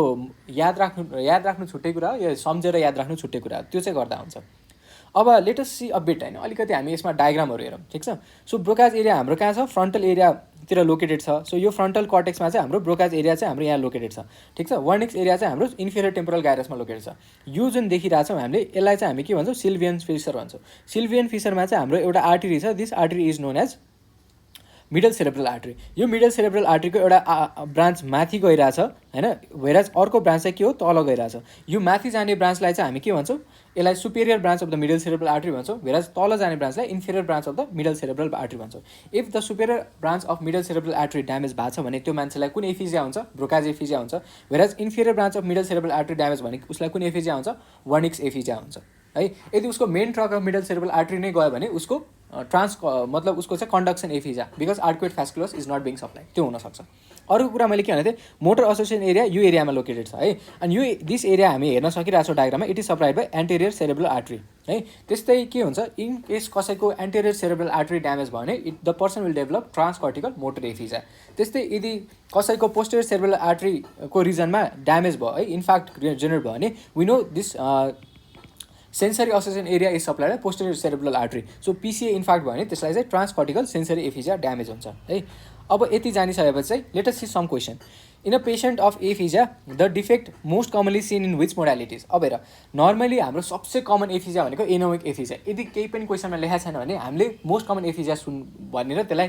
याद राख्नु छुट्टै कुरा हो, यो सम्झेर याद राख्नु छुट्टै कुरा हो, त्यो चाहिँ गर्दा हुन्छ। अब लेटेस्ट सी अपडेट होइन, अलिकति हामी यसमा डायग्रामहरू हेरौँ, ठिक छ। सो ब्रोकाज एरिया हाम्रो कहाँ छ, फ्रन्टल एरियातिर लोकेटेड छ। सो यो फ्रन्टल कर्टेक्समा चाहिँ हाम्रो ब्रोकाज एरिया चाहिँ हाम्रो यहाँ लोकेटेड छ, ठिक छ। वर्निक्स एरिया चाहिँ हाम्रो इन्फेरियर टेम्पोरल गाइरसमा लोकेटेड छ। यो जुन देखिरहेछौँ हामीले, यसलाई चाहिँ हामी के भन्छौँ, सिल्भियन फिसर भन्छौँ। सिल्भियन फिसरमा चाहिँ हाम्रो एउटा आर्टरी छ, this artery is known as middle cerebral artery. यो मिडल सेरेब्रल आर्टरीको एउटा ब्रान्च माथि गइरहेछ होइन, वेराज अर्को ब्रान्च चाहिँ के हो, तल गइरहेछ। यो माथि जाने ब्रान्चलाई चाहिँ हामी के भन्छौँ, यसलाई superior branch of the middle cerebral artery भन्छौँ, वेराज तल जाने ब्रान्चलाई inferior branch of the middle cerebral artery भन्छौँ। If the superior branch of middle cerebral artery damage भएको छ भने त्यो मान्छेलाई कुन एफिजिया हुन्छ, ब्रोकाज एफिजिया हुन्छ। वेराज inferior branch of middle cerebral artery damage भने उसलाई कुन एफिजिया हुन्छ, वर्निक्स एफिजिया हुन्छ है। यदि उसको main trunk of middle cerebral artery नै गयो भने उसको मतलब उसको चाहिँ conduction aphasia, because arcuate fasciculus is not being supplied, त्यो हुनसक्छ। अर्को कुरा मैले के भनेको थिएँ, मोटर एसोसिएसन एरिया यो एरियामा लोकेटेड छ है। अनि यो दिस एरिया हामी हेर्न सकिरहेको छौँ डायग्राममा, it is supplied by anterior cerebral artery है। त्यस्तै के हुन्छ, इन केस कसैको एन्टेरियर सेरेब्रल आर्टरी ड्यामेज भयो भने the person will develop transcortical motor aphasia. त्यस्तै यदि कसैको पोस्टेरियर सेरेब्रल आर्टरीको रिजनमा ड्यामेज भयो है, इन्फ्याक्ट जेनेरेट भयो भने we know this sensory association area is supplied posterior cerebral artery. So PCA infarct भयो भने त्यसलाई चाहिँ ट्रान्सकर्टिकल सेन्सरी एफिजिया ड्यामेज हुन्छ है। अब यति जानिसकेपछि चाहिँ let us see some question. In a patient of aphasia the defect most commonly seen in which modalities. अब हेर, नर्मली हाम्रो सबसे कमन एफिजिया भनेको एनोमिक एफिजिया। यदि केही पनि क्वेसनमा लेखाएको छैन भने हामीले मोस्ट कमन एफिजिया भनेर त्यसलाई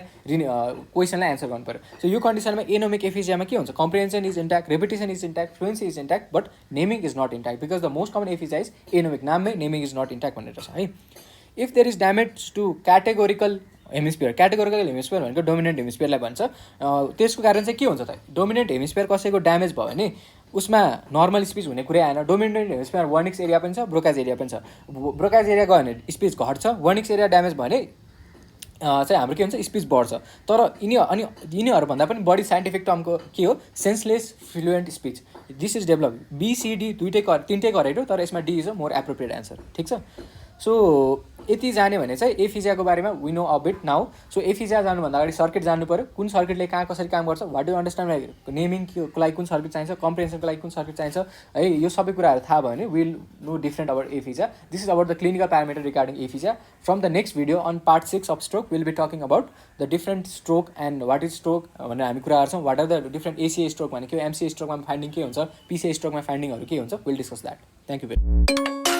क्वेसनलाई एन्सर गर्नु पऱ्यो। सो यो कन्डिसनमा एनोमिक एफिजियामा के हुन्छ, comprehension is intact, repetition is intact, fluency is intact, but naming is not intact because the most common aphasia is anomic. नाममै नेमिङ इज नट इन्ट्याक्ट भनेर छ है। If there is damage to categorical hemisphere, categorical hemisphere भनेको डोमिनेन्ट हेमिस्फियरलाई भन्छ। त्यसको कारण चाहिँ के हुन्छ त, डोमिनेन्ट हेमिस्फियर कसैको ड्यामेज भयो भने उसमा नर्मल स्पिच हुने कुरै आएन। डोमिनेन्ट हेमिस्फियर वर्निक्स एरिया पनि छ, ब्रोकाज एरिया पनि छ। ब्रोकाज एरिया गयो भने स्पिच घट्छ, वर्निक्स एरिया ड्यामेज भयो भने चाहिँ हाम्रो के हुन्छ, स्पिच बढ्छ। तर यिनीहरूभन्दा पनि बढी साइन्टिफिक टर्मको के हो, senseless fluent speech. This is develop, BCD तिनटै करेक्ट हो, तर यसमा D is a more appropriate answer, ठिक छ। सो यति जाने भने चाहिँ एफिजियाको बारेमा we know a bit now. So aphasia जानुभन्दा अगाडि सर्किट जान्नु पऱ्यो, कुन सर्किटले कहाँ कसरी काम गर्छ, वाट डु अन्डरस्ट्यान्ड, नेमिङको लागि कुन सर्किट चाहिन्छ, कम्प्रिहेन्सनको लागि कुन सर्किट चाहिन्छ है। यो सबै कुराहरू थाहा भयो भने will know different about aphasia. This is about the clinical parameter regarding aphasia. From the next video on part 6 of stroke will be talking about the different stroke and what is stroke भनेर हामी कुरा गर्छौँ। What are the different ACA stroke भनेको, एमसिए स्ट्रोकमा फाइन्डिङ के हुन्छ, पिसिए स्ट्रोकमा फाइन्डिङहरू के हुन्छ, will discuss that. Thank you very much.